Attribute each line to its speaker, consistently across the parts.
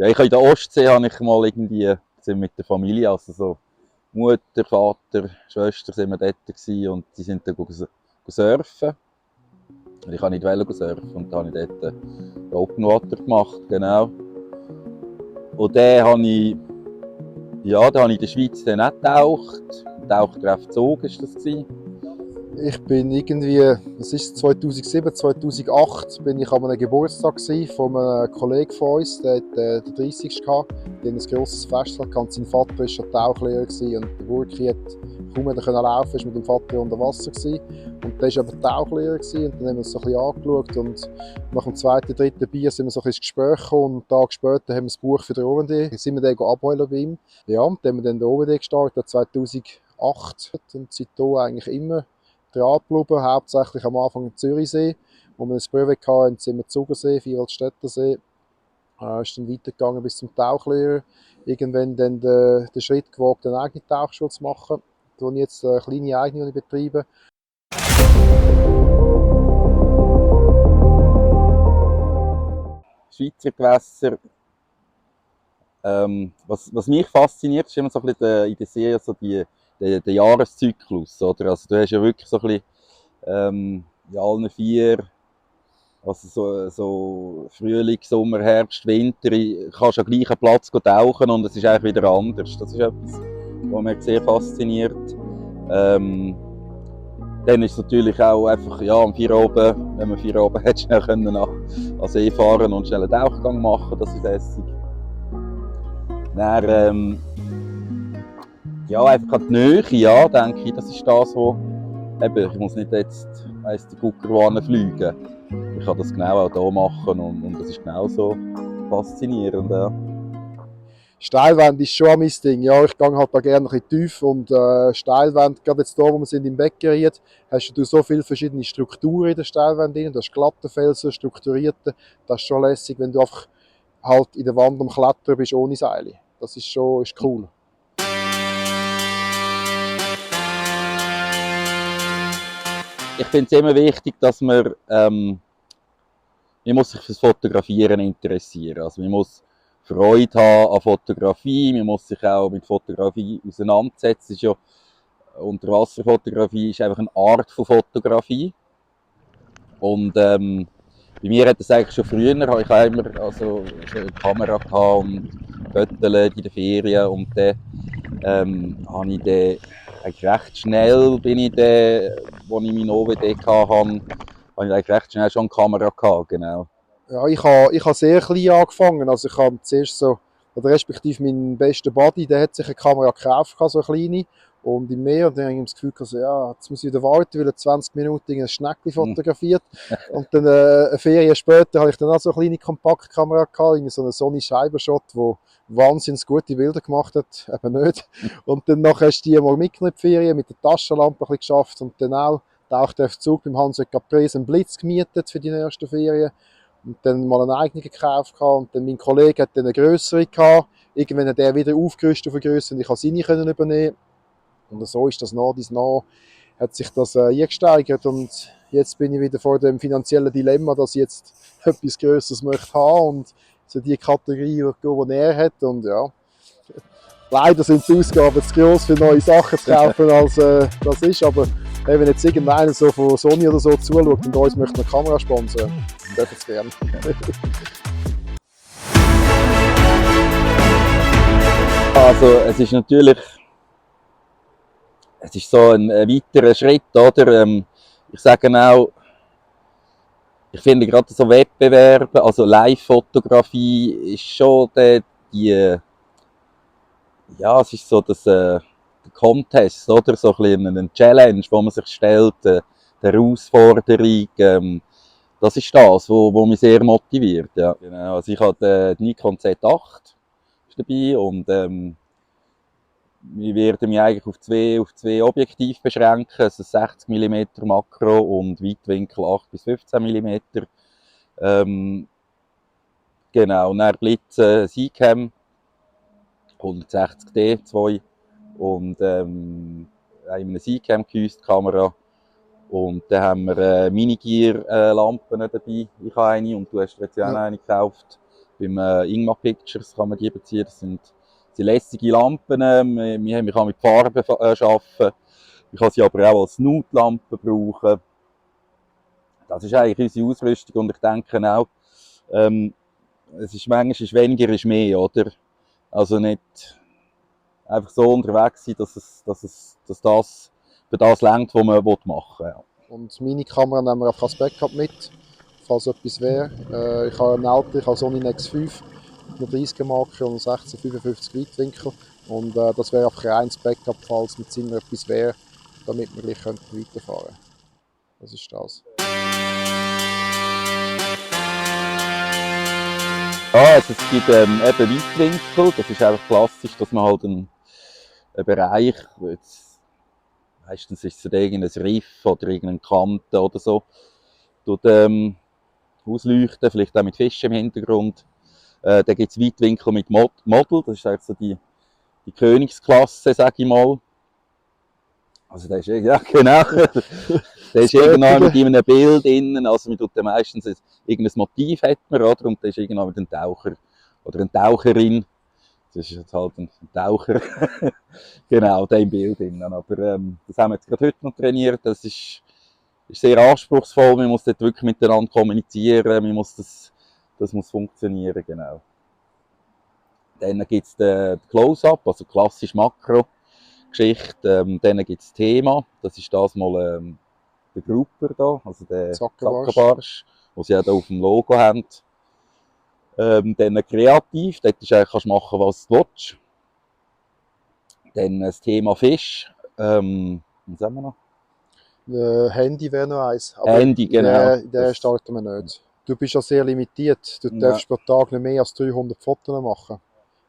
Speaker 1: Ja, ich habe in der Ostsee habe ich mal irgendwie sind mit der Familie, also so Mutter, Vater, Schwester sind wir dort gewesen, und die sind dann surfen. Und ich wollte nicht surfen und dann habe ich dort Open Water gemacht, genau. Und dann habe ich, ja, dann habe ich in der Schweiz dann auch getaucht. Tauchtreff Zug war das.
Speaker 2: Ich bin irgendwie, was ist 2007, 2008, bin ich an einem Geburtstag von einem Kollegen von uns, der hat den 30. gehabt. Die haben ein grosses Fest gehabt. Sein Vater war schon Tauchlehrer und der Burki hat kaum mehr laufen, war mit dem Vater unter Wasser gewesen. Und der war aber Tauchlehrer und dann haben wir uns so ein bisschen angeschaut und nach dem zweiten, dritten Bier sind wir so ein bisschen ins Gespräch gekommen und einen Tag später haben wir das Buch für den OWD, sind wir dann abholen bei ihm. Ja, und dann haben wir dann den OWD gestartet, 2008 und seitdem eigentlich immer dran geblieben, hauptsächlich am Anfang im Zürichsee, wo wir ein Brevet hatten, sind wir Zugersee, Vierwaldstättersee. Ist dann weitergegangen bis zum Tauchlehrer. Irgendwann dann den Schritt gewagt, eine eigene Tauchschule zu machen, wo ich jetzt eine kleine eigene betreibe.
Speaker 1: Schweizer Gewässer. Was mich fasziniert, ist immer so ein bisschen in der Serie so der Jahreszyklus. Oder? Also du hast ja wirklich so ein bisschen in allen 4, also so Frühling, Sommer, Herbst, Winter, kannst du am gleichen Platz tauchen und es ist eigentlich wieder anders. Das ist etwas, was mich sehr fasziniert. Dann ist es natürlich auch einfach, ja, am 4 oben, wenn man 4 oben hat, schnell können an See fahren und schnell einen Tauchgang machen, das ist lässig. Dann, ja, einfach an die Nähe, ja, denke ich, das ist das, wo, eben, ich muss nicht jetzt, weiss, die Guckerwanne fliegen. Ich kann das genau auch hier machen und das ist genauso faszinierend, ja.
Speaker 2: Steilwand ist schon mein Ding. Ja, ich gehe halt da gerne ein bisschen tief und Steilwand, gerade jetzt hier, wo wir sind im Beckgeriet, hast du so viele verschiedene Strukturen in der Steilwand drin. Du hast glatte Felsen, strukturierte. Das ist schon lässig, wenn du einfach halt in der Wand am Klettern bist ohne Seile. Das ist schon cool.
Speaker 1: Ich finde es immer wichtig, dass man muss sich fürs Fotografieren interessieren. Also man muss Freude haben an Fotografie, man muss sich auch mit Fotografie auseinandersetzen. Ist ja, Unterwasserfotografie ist einfach eine Art von Fotografie. Und bei mir hat das eigentlich schon früher, ich habe immer also, eine Kamera gehabt und Fotos in den Ferien und dann habe ich dann eigentlich recht schnell, bin ich dann, als ich meinen OWD hatte, habe ich eigentlich recht schnell schon eine Kamera gehabt, genau.
Speaker 2: Ja, ich habe sehr klein angefangen. Also ich habe zuerst so, oder respektive mein bester Buddy, der hat sich eine Kamera gekauft, so eine kleine. Und im Meer, und dann habe ich das Gefühl, also, ja, jetzt muss ich wieder warten, weil er 20 Minuten ein Schneckli fotografiert. Und dann eine Ferien später habe ich dann auch so eine kleine Kompaktkamera gehabt, so eine Sony Cybershot, die wahnsinnig gute Bilder gemacht hat, eben nicht. Und dann nachher hast du die mal mitgenommen in die Ferien, mit der Taschenlampe ein bisschen geschafft und dann auch Tauchtreff Zug beim Hans Caprese einen Blitz gemietet für die ersten Ferien. Und dann mal einen eigenen gekauft und dann mein Kollege hat dann eine grössere gehabt. Irgendwann hat er wieder aufgerüstet auf eine Grösse und ich konnte seine können übernehmen. Und so ist das nach hat sich das eingesteigert und jetzt bin ich wieder vor dem finanziellen Dilemma, dass ich jetzt etwas Grösseres möchte haben und so die Kategorie, die er hat und ja. Leider sind die Ausgaben zu gross für neue Sachen zu kaufen, als das ist, aber hey, wenn jetzt irgendeiner so von Sony oder so zuschaut und uns möchte eine Kamera sponsern, dürfen es gerne.
Speaker 1: Also es ist natürlich, es ist so ein weiterer Schritt, oder? Ich sage auch, ich finde gerade so Wettbewerbe, also Live-Fotografie ist schon ja, es ist so der Contest, oder? So ein bisschen eine Challenge, wo man sich stellt, eine Herausforderung. Das ist das, wo mich sehr motiviert. Ja. Genau. Also ich habe die Nikon Z8 dabei und wir werden mich eigentlich auf zwei Objektive beschränken, also 60 mm Makro und Weitwinkel 8 bis 15 mm. Genau, und dann Blitz Seacam 160D 2 und eine Seacam gehäuste Kamera. Und dann haben wir Minigear Lampen dabei. Ich habe eine und du hast jetzt ja auch eine gekauft. beim Ingma Pictures kann man die beziehen. Das sind lässige Lampen. Man kann mit Farben arbeiten. Ich kann sie aber auch als Nutlampen brauchen. Das ist eigentlich unsere Ausrüstung und ich denke auch, es ist manchmal ist weniger ist mehr, oder? Also nicht einfach so unterwegs sein, dass das für das reicht, was man machen will. Ja.
Speaker 2: Und meine Kamera nehmen wir einfach als Backup mit, falls etwas wäre. Ich habe eine Alta, ich habe Sony Nex5 mit 30er Marke und 1655 Weitwinkel. Und das wäre einfach ein Backup, falls mit Zimmer etwas wäre, damit wir gleich weiterfahren können. Das ist das.
Speaker 1: Also es gibt eben Weitwinkel, das ist einfach klassisch, dass man halt einen Bereich, meistens ist es irgendein Riff oder irgendeine Kante oder so, tut, ausleuchten, vielleicht auch mit Fischen im Hintergrund. Dann gibt es Weitwinkel mit Model, das ist eigentlich so die Königsklasse, sage ich mal. Also der ist, ja genau, der ist irgendwann mit einem Bild innen, also man tut meistens irgendein Motiv hat man, oder? Und da ist irgendwann mit einem Taucher oder eine Taucherin, das ist jetzt halt ein Taucher, genau, der im Bild innen. Aber das haben wir jetzt gerade heute noch trainiert, das ist sehr anspruchsvoll, man muss dort wirklich miteinander kommunizieren, das muss funktionieren, genau. Dann gibt es den Close-Up, also klassisch Makro-Geschichte. Dann gibt es das Thema, das ist das mal der Grupper da, also der Zackerbarsch, den sie ja da auf dem Logo haben. Dann kreativ, dort ist eigentlich, kannst du machen, was du willst. Dann das Thema Fisch, was haben wir noch?
Speaker 2: Handy wäre noch eins,
Speaker 1: aber Handy, genau.
Speaker 2: Den starten wir nicht. Du bist ja sehr limitiert, du darfst pro Tag nicht mehr als 300 Fotos machen.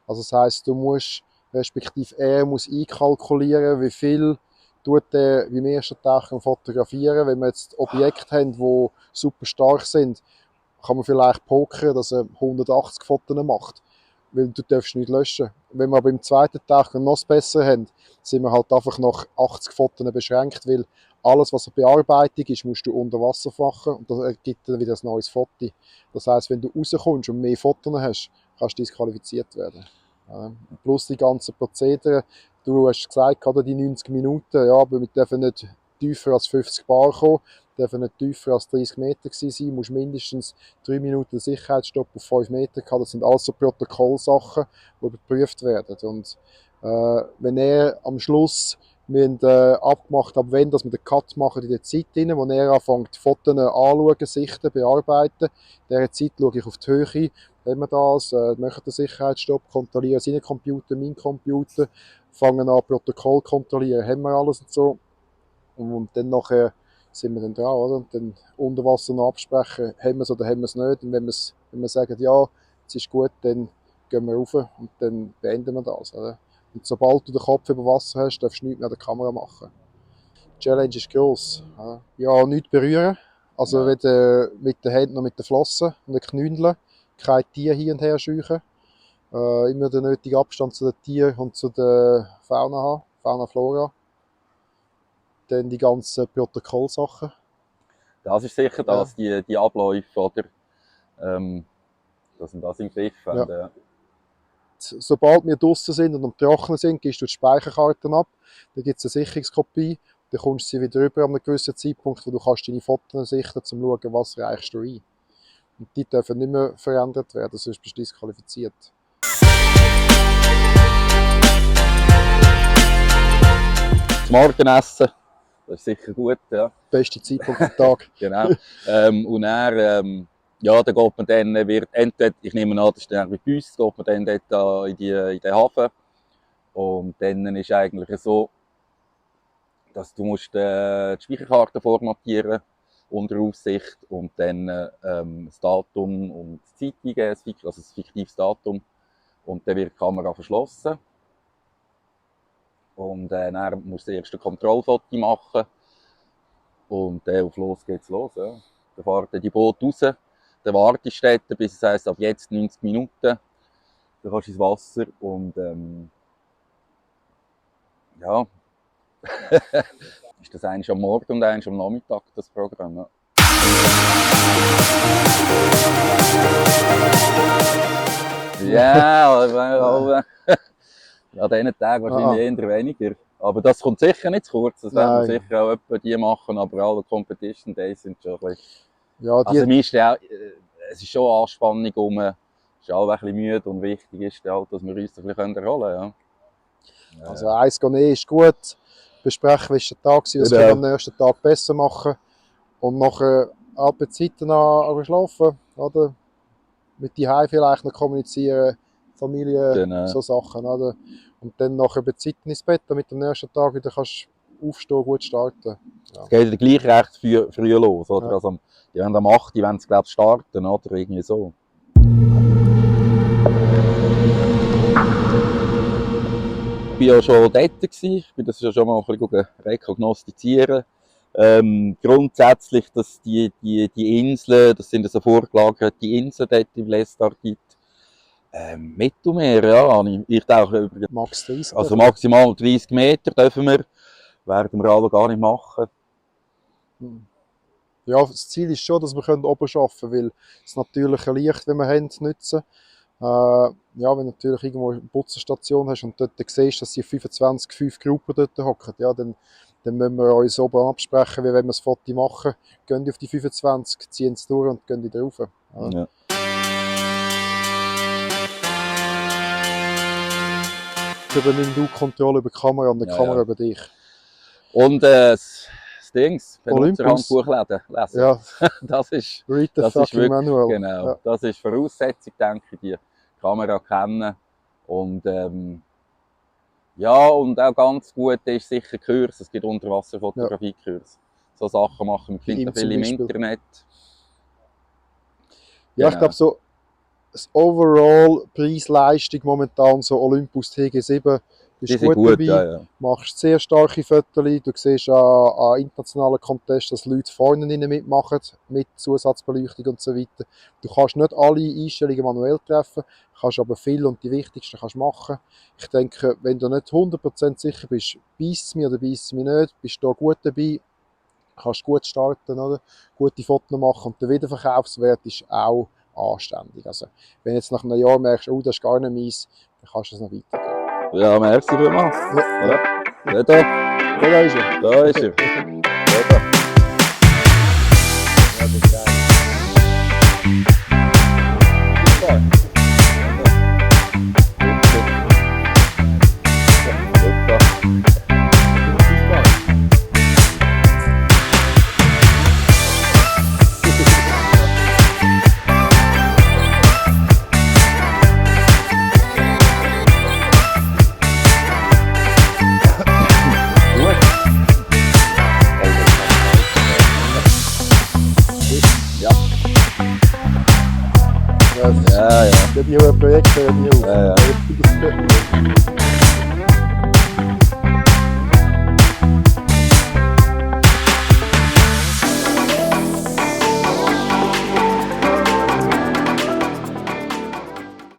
Speaker 2: Also das heisst, du musst, respektive er muss einkalkulieren, wie viel tut er beim ersten Tag fotografieren. Wenn wir jetzt Objekte haben, die super stark sind, kann man vielleicht pokern, dass er 180 Fotos macht, weil du darfst nicht löschen. Wenn wir aber im zweiten Tag noch das besser haben, sind wir halt einfach nach 80 Fotos beschränkt, weil alles, was eine Bearbeitung ist, musst du unter Wasser machen und das ergibt dann wieder ein neues Foto. Das heisst, wenn du rauskommst und mehr Fotos hast, kannst du disqualifiziert werden. Plus die ganzen Prozedere. Du hast gesagt, gerade die 90 Minuten, ja, aber wir dürfen nicht tiefer als 50 Bar kommen, dürfen nicht tiefer als 30 Meter sein, du musst mindestens 3 Minuten Sicherheitsstopp auf 5 Meter haben. Das sind alles so Protokollsachen, die überprüft werden. Und wenn er am Schluss wir haben abgemacht, ab wann dass wir den Cut machen in der Zeit rein, wo er anfängt, Fotos anschauen, sichten, bearbeiten. In dieser Zeit schaue ich auf die Höhe, haben wir das, machen den Sicherheitsstopp, kontrollieren seinen Computer, meinen Computer, fangen an, Protokoll kontrollieren, haben wir alles und so. Und dann nachher sind wir dann dran, oder? Und dann unter Wasser noch absprechen, haben wir es oder haben wir es nicht. Und wenn wir sagen, ja, es ist gut, dann gehen wir rauf und dann beenden wir das, oder? Und sobald du den Kopf über Wasser hast, darfst du nichts mehr an der Kamera machen. Die Challenge ist gross. Ja, nichts berühren. Also weder mit den Händen noch mit den Flossen und den Knündeln. Kein Tier hin und her scheuchen. Immer den nötigen Abstand zu den Tieren und zu der Fauna haben. Fauna, Flora. Dann die ganzen Protokollsachen.
Speaker 1: Das ist sicher das, die Abläufe, oder? Dass wir das im Griff haben.
Speaker 2: Ja. Sobald wir draußen sind und am Trocknen sind, gibst du die Speicherkarten ab. Dann gibt es eine Sicherungskopie. Dann kommst du sie wieder rüber an einem gewissen Zeitpunkt, wo du kannst deine Fotos sichten, um zu schauen, was reichst du ein. Und die dürfen nicht mehr verändert werden, sonst bist du disqualifiziert.
Speaker 1: Das Morgenessen, das ist sicher gut, ja.
Speaker 2: Beste Zeitpunkt am Tag.
Speaker 1: Genau. Und dann, ja, dann geht man dann, entweder, ich nehme an, das ist dann bei uns, geht man dann dort in den Hafen. Und dann ist eigentlich so, dass du musst die Speicherkarte formatieren unter Aufsicht und dann das Datum und die Zeit eingeben, also das fiktives Datum. Und dann wird die Kamera verschlossen. Und dann musst du das erste Kontrollfoto machen. Und auf los geht's los. Ja. Dann fahren die Boote raus, dann wartest du dort, bis es heisst, ab jetzt 90 Minuten. Dann kannst du ins Wasser und ja. Ist das eigentlich am Morgen und eigentlich am Nachmittag, das Programm. Ja. Ja, aber an diesen Tagen wahrscheinlich eher weniger. Aber das kommt sicher nicht zu kurz. Das werden wir sicher auch etwa die machen, aber alle Competition Days sind schon ein bisschen...
Speaker 2: Ja,
Speaker 1: also mir ist auch, es ist schon Anspannung rum. Es ist auch ein bisschen müde und wichtig ist halt, dass wir uns ein bisschen erholen können. Ja.
Speaker 2: Also eins gehen ist gut, besprechen, wie war der Tag, was wir am nächsten Tag besser machen. Und nachher ab der Zeit schlafen, oder? Mit die Hause vielleicht noch kommunizieren, Familie, so Sachen, oder? Und dann nachher bei Zeit ins Bett, damit du am nächsten Tag wieder kannst aufstehen, gut starten.
Speaker 1: Ja. Es geht ja gleich recht früh los, oder? Ja. Also, die werden am 8. Uhr glaube ich, starten, oder? Irgendwie so. Ich war ja schon dort, ich bin das ja schon mal ein bisschen rekognoszieren. Grundsätzlich, dass die Inseln, das sind so vorgelagerte Inseln dort im Lestargit, Mittelmeer, ja, ich tauche über
Speaker 2: Max 30,
Speaker 1: also maximal 30 Meter dürfen wir, werden wir alle gar nicht machen.
Speaker 2: Ja, das Ziel ist schon, dass wir oben arbeiten können, weil das natürliche Licht, wenn wir haben, nutzen. Ja, wenn du natürlich irgendwo eine Putzstation hast und dort siehst, dass die 5 Gruppen dort hocken, ja, dann müssen wir uns oben absprechen, wie wenn wir das Foto machen, gehen die auf die 25, ziehen es durch und gehen wieder rauf. Ja.
Speaker 1: Ja.
Speaker 2: Übernimm du Kontrolle über die Kamera und die Kamera über dich.
Speaker 1: Und das Dings, Benutzerhandbuch lesen.
Speaker 2: Ja.
Speaker 1: Das ist,
Speaker 2: Read the fucking manual.
Speaker 1: Genau, ja. Das ist Voraussetzung, denke ich, die Kamera kennen. Und ja, und auch ganz gut ist sicher Kurs. Es gibt Unterwasserfotografie-Kurs. So Sachen machen wir viel im Internet.
Speaker 2: Ja, ich glaube so, das Overall Preis-Leistung momentan so Olympus TG7 ist gut dabei.
Speaker 1: Ja.
Speaker 2: Machst sehr starke Fotos. Du siehst an internationalen Contests, dass Leute vorne mitmachen, mit Zusatzbeleuchtung und so weiter. Du kannst nicht alle Einstellungen manuell treffen, kannst aber viel und die wichtigsten kannst machen. Ich denke, wenn du nicht 100% sicher bist, beißt es mir oder beißt es mir nicht, bist du da gut dabei, kannst gut starten, oder? Gute Fotos machen und der Wiederverkaufswert ist auch anständig. Also, wenn du jetzt nach einem Jahr merkst, oh, das ist gar nicht meins, dann kannst du es noch weitergeben.
Speaker 1: Ja, merci vielmals. Ja.
Speaker 2: Da ist er.
Speaker 1: Da ist er.
Speaker 2: Ja. Die Projekte, die
Speaker 1: Ja.